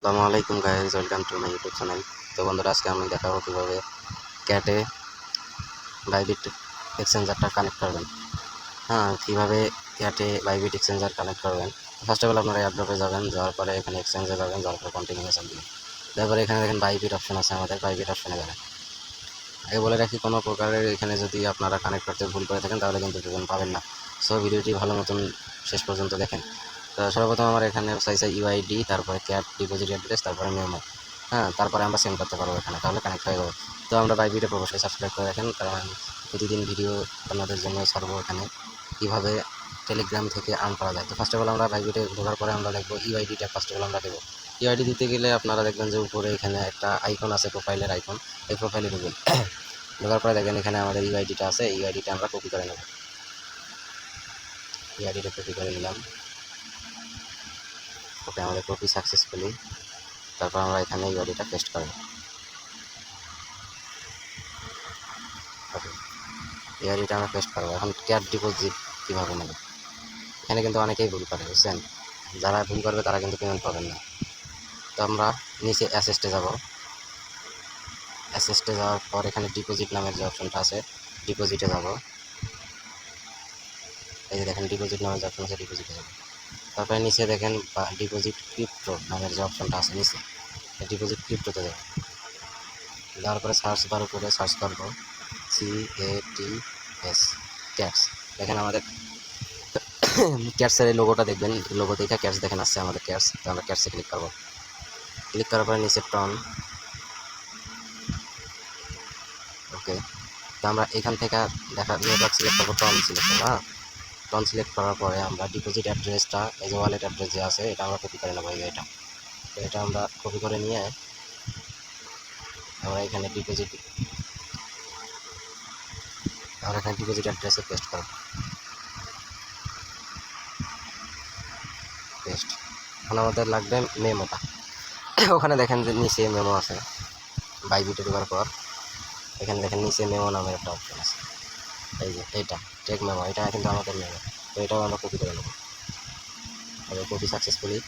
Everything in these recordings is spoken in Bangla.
আসসালামু আলাইকুম guys, welcome to my YouTube channel. তো বন্ধুরা, আজকে আমি দেখাবো কীভাবে ক্যাটে বাইবিট এক্সচেঞ্জারটা কানেক্ট করবেন। কীভাবে ক্যাটে বাইবিট এক্সচেঞ্জার কানেক্ট করবেন। ফার্স্ট অফ অল আপনারা এয়ারড্রপে যাবেন, যাওয়ার পরে এখানে এক্সচেঞ্জে যাবেন, যাওয়ার পরে কন্টিনিউয়েশন দিবেন। তারপরে এখানে দেখেন বাইবিট অপশন আছে, আমাদের বাইবিট অপশনে যাবেন। আগে বলে রাখি, কোনো প্রকারের এখানে যদি আপনারা কানেক্ট করতে ভুল করে থাকেন তাহলে কিন্তু পেমেন্ট পাবেন না। সো ভিডিওটি ভালো মতন শেষ পর্যন্ত দেখেন। তো সর্বপ্রথম আমার এখানে চাইছে ইউআইডি, তারপরে ক্যাট ডিপোজিট অ্যাড্রেস, তারপরে মেমো। তারপরে আমরা সেন্ড করতে পারবো এখানে, তাহলে কানেক্ট হয়ে যাবে। তো আমরা বাইবিটে অবশ্যই সাবস্ক্রাইব করে রাখেন, কারণ প্রতিদিন ভিডিও আপনাদের জন্য ছাড়বো এখানে কীভাবে টেলিগ্রাম থেকে আর্ন করা যায়। তো ফার্স্ট অফ অল আমরা বাইবিটে ঢোকার পরে আমরা দেখবো ইউআইডিটা ফার্স্ট অফ অল আমরা দেবো। ইউআইডি দিতে গেলে আপনারা দেখবেন যে উপরে এখানে একটা আইকন আছে, প্রোফাইলের আইকন। এই প্রোফাইলে ঢুকবেন। ঢোকার পরে দেখেন এখানে আমাদের ইউআইডিটা আছে, ইউআইডিটা আমরা কপি করে নেব। ইউআইডিটা কপি করে নিলাম। ওকে, আমাদের কপি সাকসেসফুলি। তারপর আমরা এখানে ইউআইডিটা পেস্ট করব। ওকে, ইউআইডিটা আমরা পেস্ট করবো। এখন ক্যাট ডিপোজিট কীভাবে নেব, এখানে কিন্তু অনেকেই ভুল করে, বুঝছেন। যারা ভুল করবে তারা কিন্তু পেমেন্ট পাবেন না। তো আমরা নিচে অ্যাসেস্টে যাব। অ্যাসেস্টে যাওয়ার পর এখানে ডিপোজিট নামের যে অপশনটা আছে, ডিপোজিটে যাব। এই যে দেখেন ডিপোজিট নামের যে অপশন আছে, ডিপোজিটে যাব। তারপরে নিচে দেখেন ডিপোজিট ক্রিপ্টো নামের যে অপশনটা আছে নিচে, ডিপোজিট ক্রিপ্টোতে যাব। যাওয়ার পরে সার্চ বার উপরে সার্চ করবো CATS, ক্যাটস। দেখেন আমাদের ক্যাটসের এই লোগোটা দেখবেন, লোগো দেখে ক্যাটস দেখেন আসছে আমাদের ক্যাটস। তো আমরা ক্যাটসে ক্লিক করবো। ক্লিক করার পরে নিচে টন। ওকে, তো আমরা এখান থেকে নেটওয়ার্ক সিলেক্ট করবো, টন সিলেক্ট করবো। টন সিলেক্ট করার পরে আমরা ডিপোজিট অ্যাড্রেসটা, এই যে ওয়ালেট অ্যাড্রেস যে আছে, এটা আমরা কপি করে নেবো। এটা তো এটা আমরা কপি করে নিয়ে আমরা এখানে ডিপোজিট অ্যাড্রেসে পেস্ট করবো। পেস্ট। এখন আমাদের লাগবে মেমোটা। ওখানে দেখেন যে নিচে মেমো আছে। বাইবিটে ঢোকার পর এখানে দেখেন নিচে মেমো নামের একটা অপশন আছে, এই যে এইটা টেক মেমো, এটা কিন্তু আমাদের মেমো। তো এটাও আমরা কপি করে নেব। Copy successfully.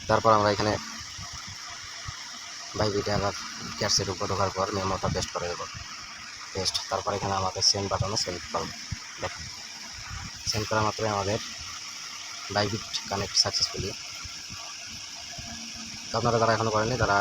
তারপর আমরা এখানে বাইবিটে আবার ক্যাটসের উপর ঢোকার পর মেমোটা পেস্ট করে দেবো। পেস্ট। তারপর এখানে আমাদের সেন্ড বাটনে সেন্ড করব। দেখেন সেন্ড করা মাত্রই আমাদের বাইবিট কানেক্ট সাকসেসফুলি। তো আপনারা যারা এখনও করেননি তারা